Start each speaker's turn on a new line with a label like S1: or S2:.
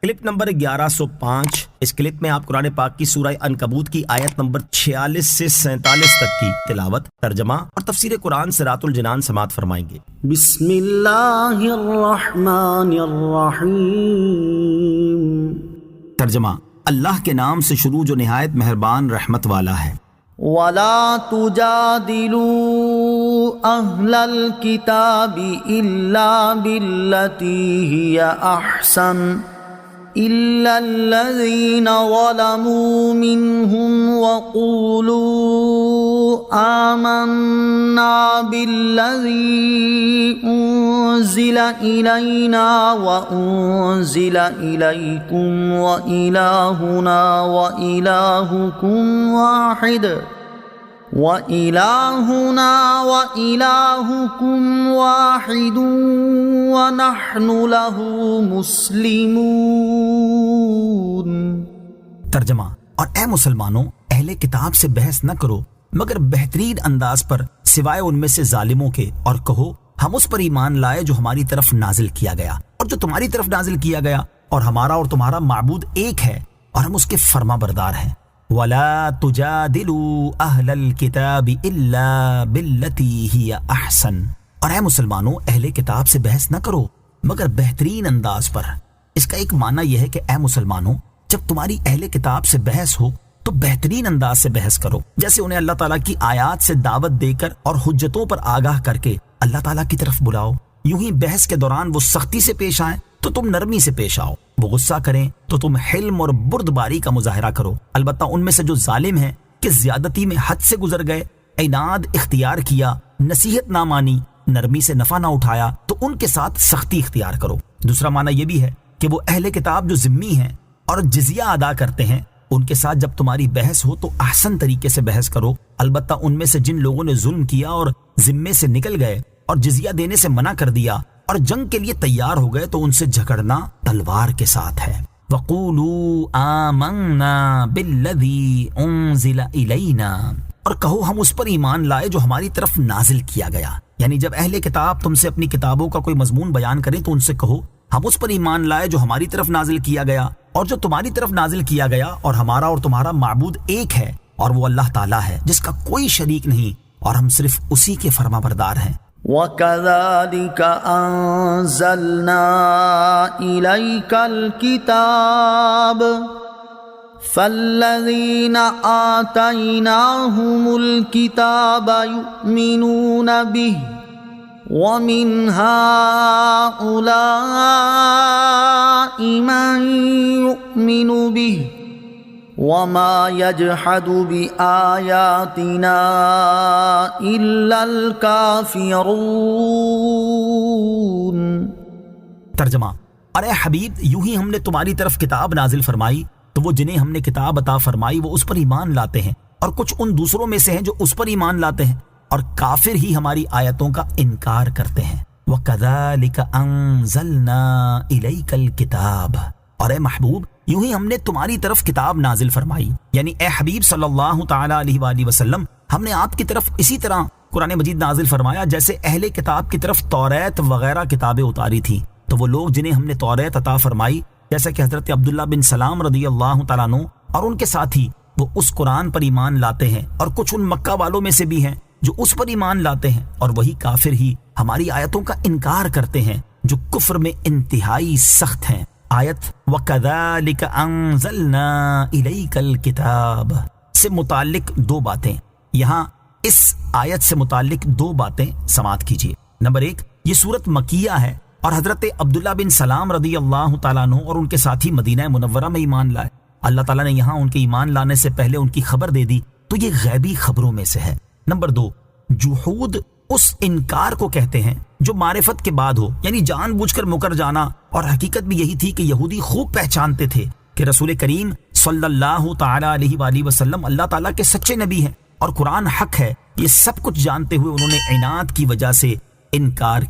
S1: Clip number 1105. اس clip میں آپ قرآن پاک کی سورہ عنکبوت کی آیت نمبر 46 سے 47 تک کی تلاوت، ترجمہ اور تفسیر قرآن صراط الجنان سماعت فرمائیں گے.
S2: بسم اللہ الرحمن الرحیم.
S1: ترجمہ: اللہ کے نام سے شروع جو نہایت مہربان رحمت والا ہے.
S2: وَلَا تُجَادِلُوا أَهْلَ الْكِتَابِ إِلَّا بِالَّتِي هِيَ أَحْسَنُ إِلَّا الَّذِينَ ظَلَمُوا مِنْهُمْ وَقُولُوا آمَنَّا بِالَّذِي أُنزِلَ إِلَيْنَا وَأُنزِلَ إِلَيْكُمْ وَإِلَٰهُنَا وَإِلَٰهُكُمْ واحد وَنَحْنُ لَهُ مُسْلِمُونَ.
S1: ترجمہ: اور اے مسلمانوں، اہل کتاب سے بحث نہ کرو مگر بہترین انداز پر سوائے ان میں سے ظالموں کے، اور کہو ہم اس پر ایمان لائے جو ہماری طرف نازل کیا گیا اور جو تمہاری طرف نازل کیا گیا، اور ہمارا اور تمہارا معبود ایک ہے اور ہم اس کے فرما بردار ہیں. وَلَا تُجَادِلُوا أَهْلَ الْكِتَابِ إِلَّا بِالَّتِي هِيَ أَحْسَنُ. اور اے مسلمانوں، اہل کتاب سے بحث نہ کرو مگر بہترین انداز پر. اس کا ایک معنی یہ ہے کہ اے مسلمانوں، جب تمہاری اہل کتاب سے بحث ہو تو بہترین انداز سے بحث کرو، جیسے انہیں اللہ تعالیٰ کی آیات سے دعوت دے کر اور حجتوں پر آگاہ کر کے اللہ تعالیٰ کی طرف بلاؤ. یوں ہی بحث کے دوران وہ سختی سے پیش آئیں تو تم نرمی سے پیش آؤ، وہ غصہ کریں تو تم حلم اور بردباری کا مظاہرہ کرو. البتہ ان میں سے جو ظالم ہیں کہ زیادتی میں حد سے گزر گئے، عناد اختیار کیا، نصیحت نہ مانی، نرمی سے نفع نہ اٹھایا، تو ان کے ساتھ سختی اختیار کرو. دوسرا معنی یہ بھی ہے کہ وہ اہل کتاب جو ذمی ہیں اور جزیہ ادا کرتے ہیں، ان کے ساتھ جب تمہاری بحث ہو تو احسن طریقے سے بحث کرو. البتہ ان میں سے جن لوگوں نے ظلم کیا اور ذمے سے نکل گئے اور جزیہ دینے سے منع کر دیا اور جنگ کے لیے تیار ہو گئے تو ان سے جھگڑنا تلوار کے ساتھ ہے. وَقُولُوا آمَنَّا بِالَّذِي أُنزِلَ إِلَيْنَا. اور کہو ہم اس پر ایمان لائے جو ہماری طرف نازل کیا گیا. یعنی جب اہل کتاب تم سے اپنی کتابوں کا کوئی مضمون بیان کریں تو ان سے کہو ہم اس پر ایمان لائے جو ہماری طرف نازل کیا گیا اور جو تمہاری طرف نازل کیا گیا، اور ہمارا اور تمہارا معبود ایک ہے اور وہ اللہ تعالیٰ ہے جس کا کوئی شریک نہیں، اور ہم صرف اسی کے فرما بردار ہیں.
S2: وَكَذَلِكَ أَنزَلْنَا إِلَيْكَ الْكِتَابَ فَالَّذِينَ آتَيْنَاهُمُ الْكِتَابَ يُؤْمِنُونَ بِهِ وَمِنْ هَؤُلَاءِ مَن يُؤْمِنُ بِهِ وَمَا يَجْحَدُ بِآيَاتِنَا إِلَّا الْكَافِرُونَ.
S1: ترجمہ: اور اے حبیب، یوں ہی ہم نے تمہاری طرف کتاب نازل فرمائی تو وہ جنہیں ہم نے کتاب عطا فرمائی وہ اس پر ایمان لاتے ہیں، اور کچھ ان دوسروں میں سے ہیں جو اس پر ایمان لاتے ہیں، اور کافر ہی ہماری آیتوں کا انکار کرتے ہیں. وَكَذَلِكَ أَنزَلْنَا إِلَيْكَ الْكِتَابَ. اور اے محبوب، یوں ہی ہم نے تمہاری طرف کتاب نازل فرمائی. یعنی اے حبیب صلی اللہ تعالیٰ علیہ وآلہ وسلم، ہم نے آپ کی طرف اسی طرح قرآن مجید نازل فرمایا جیسے اہل کتاب کی طرف توریت وغیرہ کتابیں اتاری تھی. تو وہ لوگ جنہیں ہم نے توریت عطا فرمائی، جیسا کہ حضرت عبداللہ بن سلام رضی اللہ تعالیٰ عنہ اور ان کے ساتھی، وہ اس قرآن پر ایمان لاتے ہیں، اور کچھ ان مکہ والوں میں سے بھی ہیں جو اس پر ایمان لاتے ہیں، اور وہی کافر ہی ہماری آیتوں کا انکار کرتے ہیں جو کفر میں انتہائی سخت ہیں. آیت وَكَذَلِكَ أَنزَلْنَا إِلَيْكَ الْكِتَابَ سے متعلق دو باتیں، یہاں اس آیت سے متعلق دو باتیں سماعت کیجیے. نمبر 1، یہ سورت مکیہ ہے اور حضرت عبداللہ بن سلام رضی اللہ تعالیٰ عنہ اور ان کے ساتھی مدینہ منورہ میں ایمان لائے. اللہ تعالیٰ نے یہاں ان کے ایمان لانے سے پہلے ان کی خبر دے دی، تو یہ غیبی خبروں میں سے ہے. نمبر 2، جحود اس انکار کو کہتے ہیں جو معرفت کے بعد ہو، یعنی جان بوجھ کر مکر جانا. اور حقیقت بھی یہی تھی کہ یہودی خوب پہچانتے تھے کہ رسول کریم صلی اللہ تعالیٰ علیہ وآلہ وسلم اللہ تعالیٰ کے سچے نبی ہیں اور قرآن حق ہے. یہ سب کچھ جانتے ہوئے انہوں نے عناد کی وجہ سے انکار